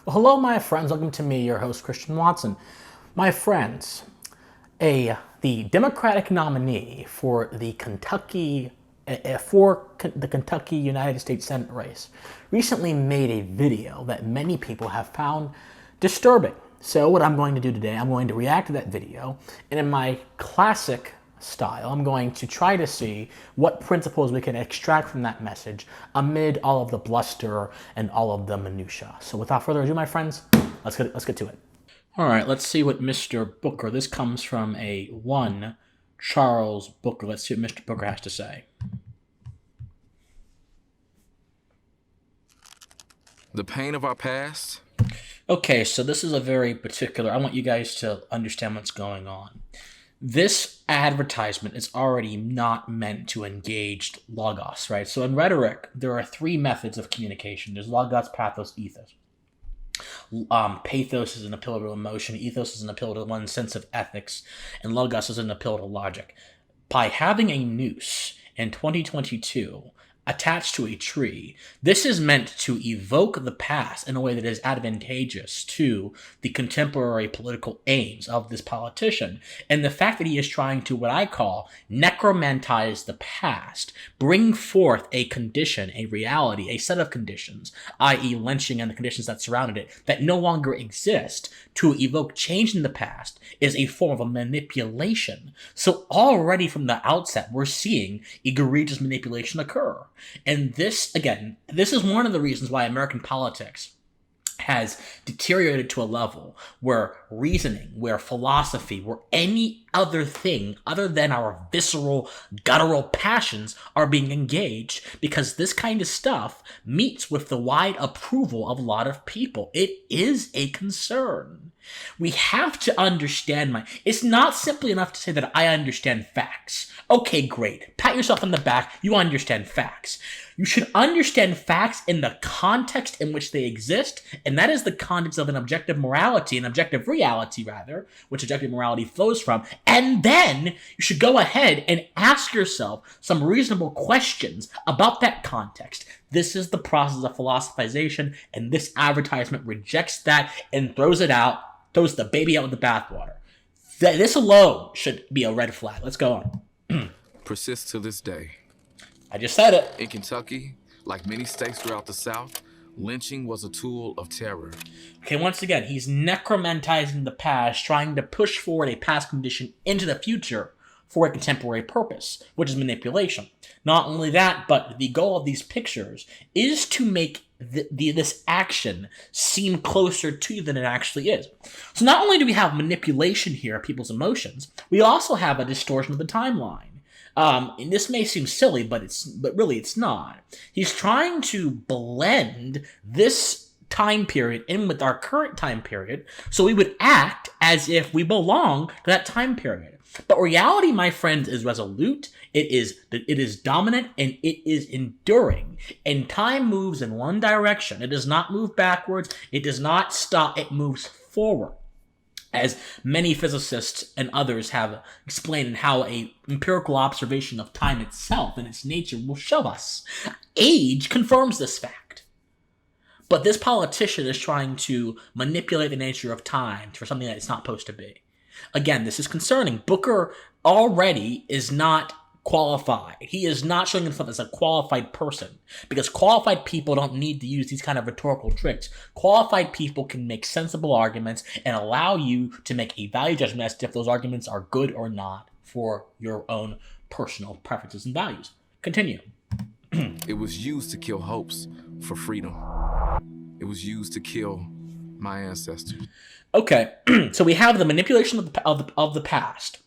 Well, hello, my friends. Welcome to me, your host, Christian Watson. My friends, the Democratic nominee for the Kentucky United States Senate race recently made a video that many people have found disturbing. So, what I'm going to do today, I'm going to react to that video, and in my classic style, I'm going to try to see what principles we can extract from that message amid all of the bluster and all of the minutia. So without further ado, my friends, let's get to it. All right, let's see what Mr. Booker. This comes from a one Charles Booker. Let's see what Mr. Booker has to say. The pain of our past. Okay, so this is a very particular. I want you guys to understand what's going on. This advertisement is already not meant to engage logos, right? So in rhetoric, there are three methods of communication. There's logos, pathos, ethos. Pathos is an appeal to emotion, ethos is an appeal to one's sense of ethics, and logos is an appeal to logic. By having a noose in 2022 attached to a tree, this is meant to evoke the past in a way that is advantageous to the contemporary political aims of this politician. And the fact that he is trying to, what I call, necromantize the past, bring forth a condition, a reality, a set of conditions, i.e. lynching and the conditions that surrounded it, that no longer exist, to evoke change in the past, is a form of manipulation. So already from the outset, we're seeing egregious manipulation occur. And this, again, this is one of the reasons why American politics has deteriorated to a level where reasoning, where philosophy, where any other thing other than our visceral, guttural passions are being engaged, because this kind of stuff meets with the wide approval of a lot of people. It is a concern. We have to understand it's not simply enough to say that I understand facts. Okay, great. Pat yourself on the back. You understand facts. You should understand facts in the context in which they exist, and that is the context of an objective morality, an objective reality, rather, which objective morality flows from. And then you should go ahead and ask yourself some reasonable questions about that context. This is the process of philosophization, and this advertisement rejects that and throws the baby out with the bathwater. This alone should be a red flag. Let's go on. Persists to this day. I just said it. In Kentucky, like many states throughout the South, lynching was a tool of terror. Okay, once again, he's necromantizing the past, trying to push forward a past condition into the future for a contemporary purpose, which is manipulation. Not only that, but the goal of these pictures is to make this action seem closer to you than it actually is. So not only do we have manipulation here of people's emotions, we also have a distortion of the timeline. And this may seem silly, but really it's not. He's trying to blend this time period in with our current time period, so we would act as if we belong to that time period. But reality, my friends, is resolute. It is dominant, and it is enduring. And time moves in one direction. It does not move backwards. It does not stop. It moves forward, as many physicists and others have explained, in how a empirical observation of time itself and its nature will show us. Age confirms this fact. But this politician is trying to manipulate the nature of time for something that it's not supposed to be. Again, this is concerning. Booker already is not qualified. He is not showing himself as a qualified person, because qualified people don't need to use these kind of rhetorical tricks. Qualified people can make sensible arguments and allow you to make a value judgment as to if those arguments are good or not for your own personal preferences and values. Continue. It was used to kill hopes for freedom. It was used to kill my ancestors. Okay, so we have the manipulation of the past,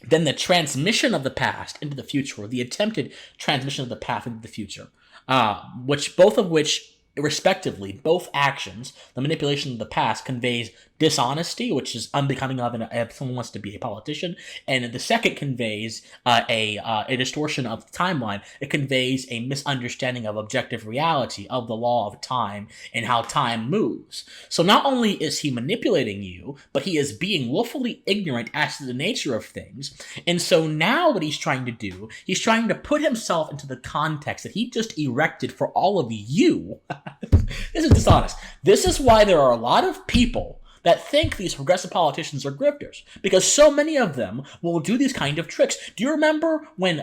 then the transmission of the past into the future, or the attempted transmission of the past into the future, both of which, respectively, both actions, the manipulation of the past conveys dishonesty, which is unbecoming of if someone wants to be a politician, and the second conveys a distortion of the timeline. It conveys a misunderstanding of objective reality, of the law of time, and how time moves. So not only is he manipulating you, but he is being willfully ignorant as to the nature of things. And so now what he's trying to do, he's trying to put himself into the context that he just erected for all of you This is dishonest. This is why there are a lot of people that think these progressive politicians are grifters, because so many of them will do these kind of tricks. Do you remember when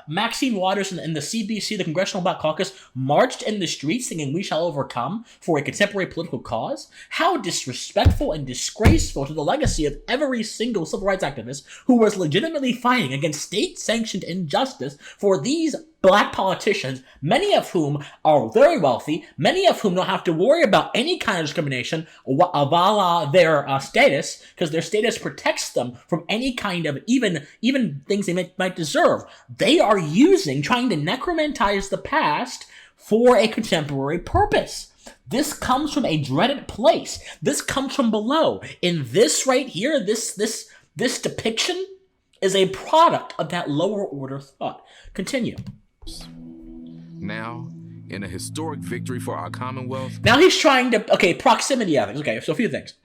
Maxine Waters and the CBC, the Congressional Black Caucus, marched in the streets singing "We Shall Overcome" for a contemporary political cause? How disrespectful and disgraceful to the legacy of every single civil rights activist who was legitimately fighting against state-sanctioned injustice for these black politicians, many of whom are very wealthy, many of whom don't have to worry about any kind of discrimination a la their status, because their status protects them from any kind of even things they might deserve. They are trying to necromantize the past for a contemporary purpose. This comes from a dreaded place. This comes from below. In this right here, this depiction is a product of that lower order thought. Continue. Now, in a historic victory for our Commonwealth. Now he's trying to, proximity ethics. Okay, so a few things.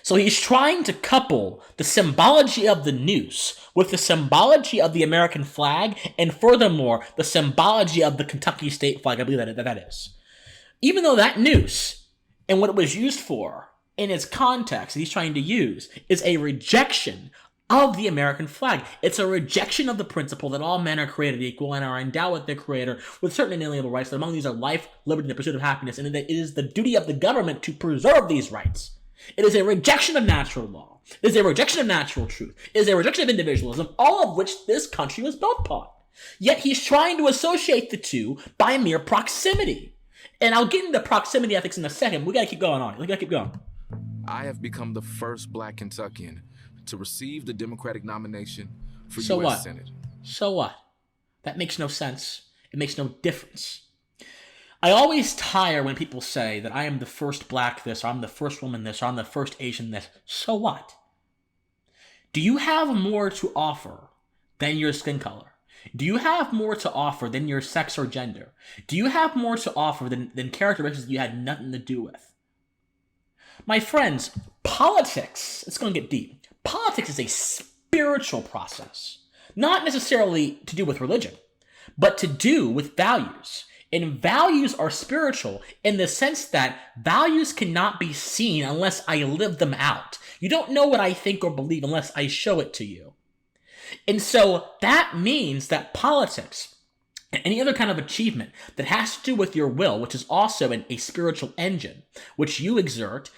So he's trying to couple the symbology of the noose with the symbology of the American flag, and furthermore, the symbology of the Kentucky state flag. I believe that is. Even though that noose and what it was used for in its context that he's trying to use is a rejection of the American flag. It's a rejection of the principle that all men are created equal and are endowed with their creator with certain inalienable rights, that among these are life, liberty, and the pursuit of happiness, and that it is the duty of the government to preserve these rights. It is a rejection of natural law. It is a rejection of natural truth. It is a rejection of individualism, all of which this country was built upon. Yet he's trying to associate the two by mere proximity. And I'll get into proximity ethics in a second. We gotta keep going on. We gotta keep going. I have become the first black Kentuckian to receive the Democratic nomination for So U.S. what? Senate. So what? That makes no sense. It makes no difference. I always tire when people say that I am the first black this, or I'm the first woman this, or I'm the first Asian this. So what? Do you have more to offer than your skin color? Do you have more to offer than your sex or gender? Do you have more to offer than characteristics you had nothing to do with? My friends, politics, it's going to get deep. Politics is a spiritual process, not necessarily to do with religion, but to do with values. And values are spiritual in the sense that values cannot be seen unless I live them out. You don't know what I think or believe unless I show it to you. And so that means that politics and any other kind of achievement that has to do with your will, which is also a spiritual engine, which you exert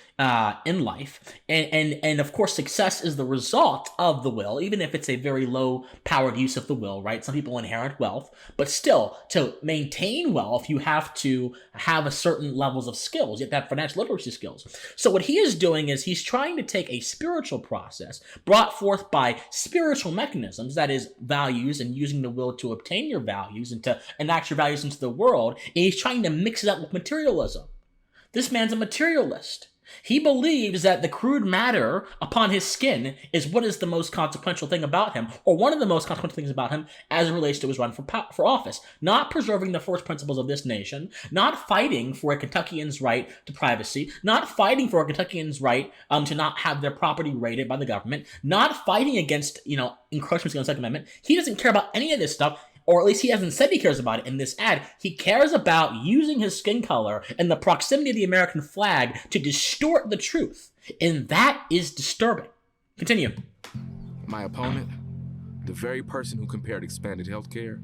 in life, and of course success is the result of the will, even if it's a very low-powered use of the will, right? Some people inherit wealth, but still, to maintain wealth, you have to have a certain levels of skills. You have to have financial literacy skills. So what he is doing is he's trying to take a spiritual process brought forth by spiritual mechanisms, that is, values, and using the will to obtain your values and to enact your values into the world, and he's trying to mix it up with materialism. This man's a materialist. He believes that the crude matter upon his skin is what is the most consequential thing about him, or one of the most consequential things about him as it relates to his run for office. Not preserving the first principles of this nation, not fighting for a Kentuckian's right to privacy, not fighting for a Kentuckian's right to not have their property raided by the government, not fighting against, encroachments on the Second Amendment. He doesn't care about any of this stuff. Or at least he hasn't said he cares about it in this ad. He cares about using his skin color and the proximity of the American flag to distort the truth. And that is disturbing. Continue. My opponent, the very person who compared expanded health care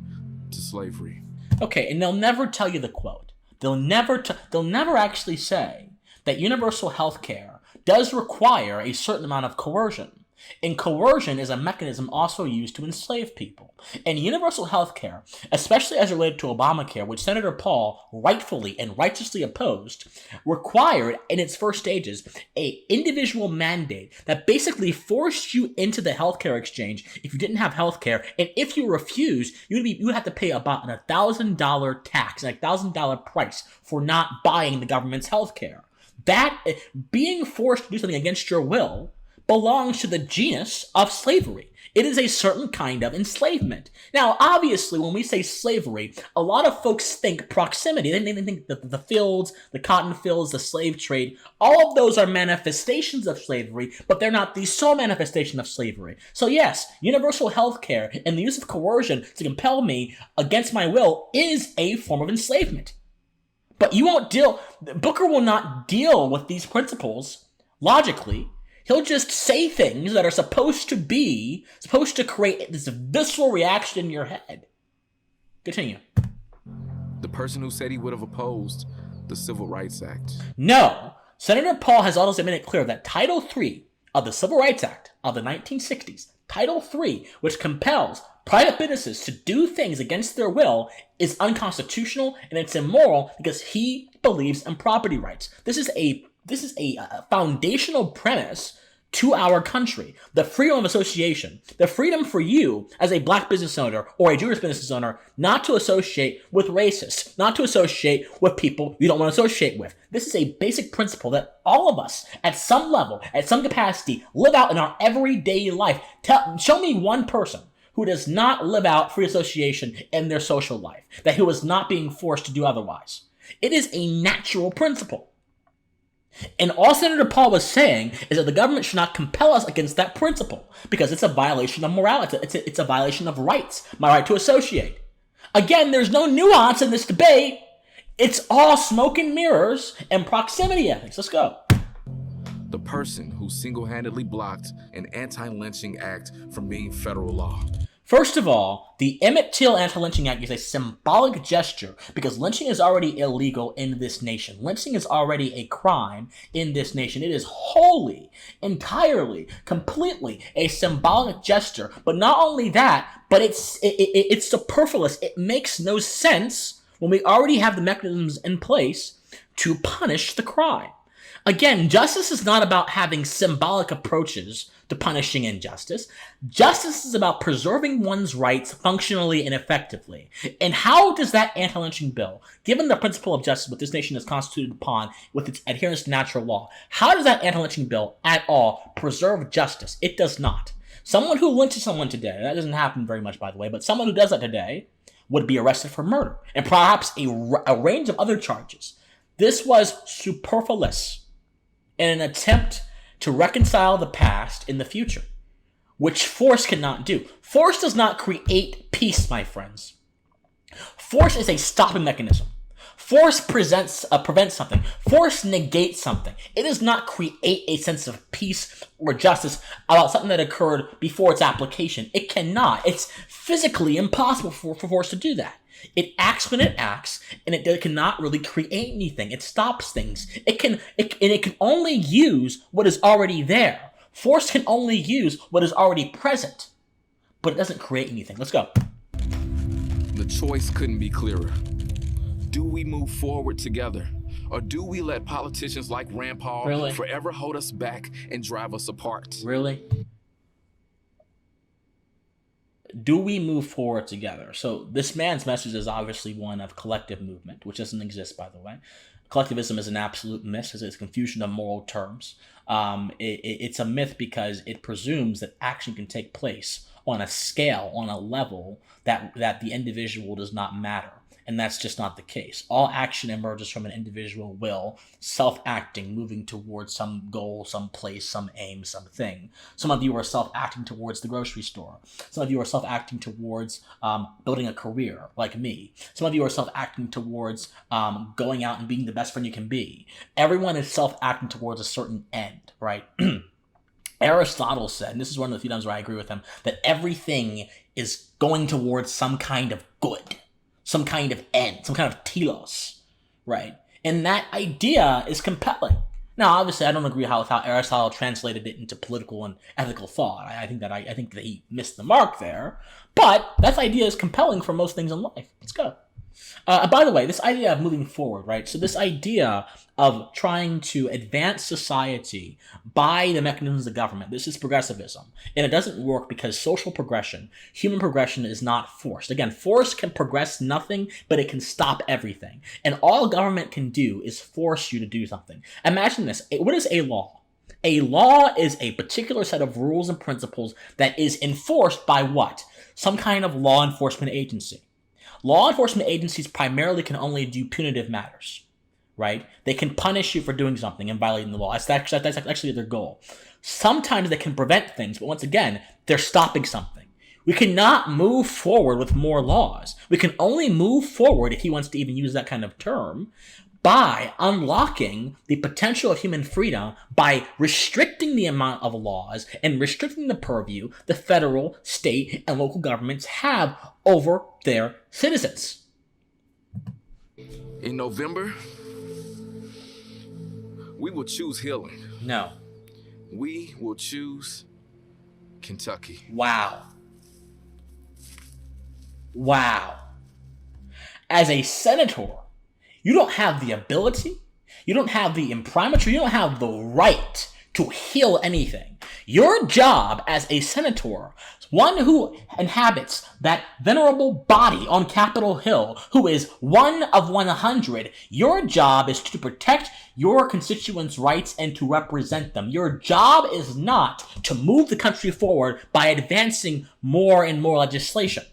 to slavery. Okay, and they'll never tell you the quote. They'll never actually say that universal health care does require a certain amount of coercion. And coercion is a mechanism also used to enslave people. And universal health care, especially as related to Obamacare, which Senator Paul rightfully and righteously opposed, required in its first stages an individual mandate that basically forced you into the healthcare exchange if you didn't have healthcare. And if you refused, you would have to pay about a $1,000 tax and a $1,000 price for not buying the government's healthcare. That, being forced to do something against your will, belongs to the genus of slavery. It is a certain kind of enslavement. Now, obviously, when we say slavery, a lot of folks think proximity. They think that the fields, the cotton fields, the slave trade, all of those are manifestations of slavery, but they're not the sole manifestation of slavery. So yes, universal health care and the use of coercion to compel me against my will is a form of enslavement. But Booker will not deal with these principles logically. He'll just say things that are supposed to create this visceral reaction in your head. Continue. The person who said he would have opposed the Civil Rights Act. No. Senator Paul has also made it clear that Title III of the Civil Rights Act of the 1960s, Title III, which compels private businesses to do things against their will, is unconstitutional and it's immoral because he believes in property rights. This is a foundational premise to our country. The freedom of association. The freedom for you as a black business owner or a Jewish business owner not to associate with racists, not to associate with people you don't want to associate with. This is a basic principle that all of us, at some level, at some capacity, live out in our everyday life. Show me one person who does not live out free association in their social life, who is not being forced to do otherwise. It is a natural principle. And all Senator Paul was saying is that the government should not compel us against that principle because it's a violation of morality. It's a violation of rights, my right to associate. Again, there's no nuance in this debate. It's all smoke and mirrors and proximity ethics. Let's go. The person who single-handedly blocked an anti-lynching act from being federal law. First of all, the Emmett Till Anti-Lynching Act is a symbolic gesture because lynching is already illegal in this nation. Lynching is already a crime in this nation. It is wholly, entirely, completely a symbolic gesture. But not only that, but it's superfluous. It makes no sense when we already have the mechanisms in place to punish the crime. Again, justice is not about having symbolic approaches to punishing injustice. Justice is about preserving one's rights functionally and effectively. And how does that anti-lynching bill, given the principle of justice which this nation is constituted upon with its adherence to natural law, how does that anti-lynching bill at all preserve justice? It does not. Someone who lynches someone today, that doesn't happen very much by the way, but someone who does that today would be arrested for murder and perhaps a range of other charges. This was superfluous in an attempt to reconcile the past in the future, which force cannot do. Force does not create peace, my friends. Force is a stopping mechanism. Force prevents something. Force negates something. It does not create a sense of peace or justice about something that occurred before its application. It cannot. It's physically impossible for force to do that. It acts when it acts, and it cannot really create anything. It stops things. It can only use what is already there. Force can only use what is already present, but it doesn't create anything. Let's go. The choice couldn't be clearer. Do we move forward together, or do we let politicians like Rand Paul forever hold us back and drive us apart? Really? Do we move forward together? So this man's message is obviously one of collective movement, which doesn't exist, by the way. Collectivism is an absolute myth. It's a confusion of moral terms. It's a myth because it presumes that action can take place on a scale, on a level that the individual does not matter. And that's just not the case. All action emerges from an individual will, self-acting, moving towards some goal, some place, some aim, something. Some of you are self-acting towards the grocery store. Some of you are self-acting towards building a career, like me. Some of you are self-acting towards going out and being the best friend you can be. Everyone is self-acting towards a certain end, right? Aristotle said, and this is one of the few times where I agree with him, that everything is going towards some kind of good. Some kind of end, some kind of telos, right? And that idea is compelling. Now, obviously, I don't agree with how Aristotle translated it into political and ethical thought. I think that he missed the mark there. But that idea is compelling for most things in life. Let's go. By the way, this idea of moving forward, right? So this idea of trying to advance society by the mechanisms of government, this is progressivism. And it doesn't work because social progression, human progression is not forced. Again, force can progress nothing, but it can stop everything. And all government can do is force you to do something. Imagine this. What is a law? A law is a particular set of rules and principles that is enforced by what? Some kind of law enforcement agency. Law enforcement agencies primarily can only do punitive matters, right? They can punish you for doing something and violating the law. That's actually their goal. Sometimes they can prevent things, but once again, they're stopping something. We cannot move forward with more laws. We can only move forward, if he wants to even use that kind of term, by unlocking the potential of human freedom by restricting the amount of laws and restricting the purview the federal, state, and local governments have over their citizens. In November, we will choose healing. No. We will choose Kentucky. Wow. Wow. As a senator, you don't have the ability, you don't have the imprimatur, you don't have the right to heal anything. Your job as a senator, one who inhabits that venerable body on Capitol Hill, who is one of 100, your job is to protect your constituents' rights and to represent them. Your job is not to move the country forward by advancing more and more legislation.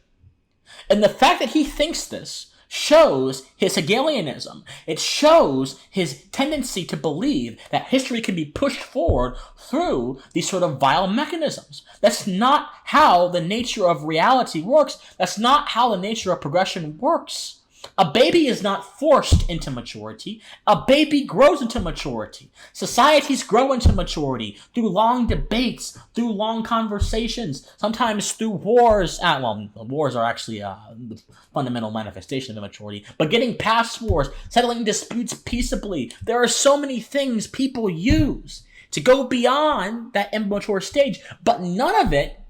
And the fact that he thinks this shows his Hegelianism. It shows his tendency to believe that history can be pushed forward through these sort of vile mechanisms. That's not how the nature of reality works. That's not how the nature of progression works. A baby is not forced into maturity. A baby grows into maturity. Societies grow into maturity through long debates, through long conversations, sometimes through wars. Wars are actually the fundamental manifestation of maturity. But getting past wars, settling disputes peaceably. There are so many things people use to go beyond that immature stage, but none of it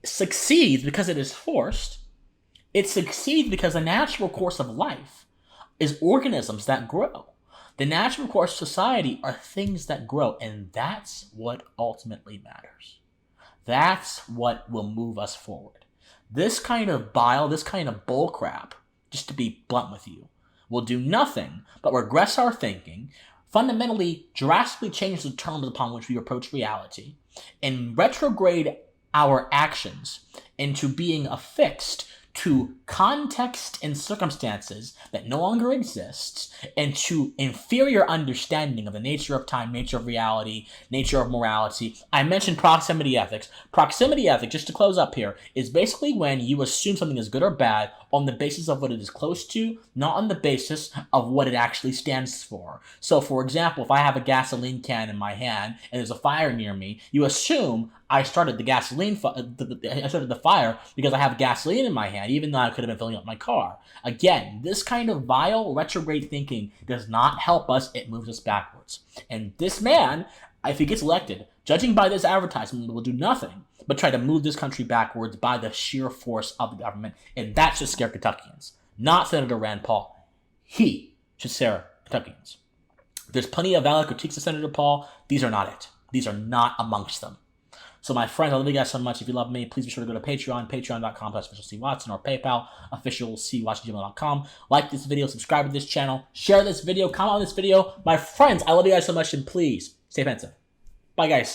succeeds because it is forced. It succeeds because the natural course of life is organisms that grow. The natural course of society are things that grow, and that's what ultimately matters. That's what will move us forward. This kind of bile, this kind of bullcrap, just to be blunt with you, will do nothing but regress our thinking, fundamentally, drastically change the terms upon which we approach reality, and retrograde our actions into being affixed to context and circumstances that no longer exists, and to inferior understanding of the nature of time, nature of reality, nature of morality. I mentioned proximity ethics. Proximity ethics, just to close up here, is basically when you assume something is good or bad on the basis of what it is close to, not on the basis of what it actually stands for. So, for example, if I have a gasoline can in my hand and there's a fire near me, you assume I started the fire because I have gasoline in my hand, even though I could have been filling up my car. Again, this kind of vile retrograde thinking does not help us, it moves us backwards. And this man, if he gets elected, judging by this advertisement, will do nothing but try to move this country backwards by the sheer force of the government, and that should scare Kentuckians, not Senator Rand Paul. He should scare Kentuckians. There's plenty of valid critiques of Senator Paul. These are not it. These are not amongst them. So my friends, I love you guys so much. If you love me, please be sure to go to Patreon, patreon.com/officialcwatson, or PayPal, officialcwatson@gmail.com. Like this video, subscribe to this channel, share this video, comment on this video. My friends, I love you guys so much, and please stay offensive. Bye, guys.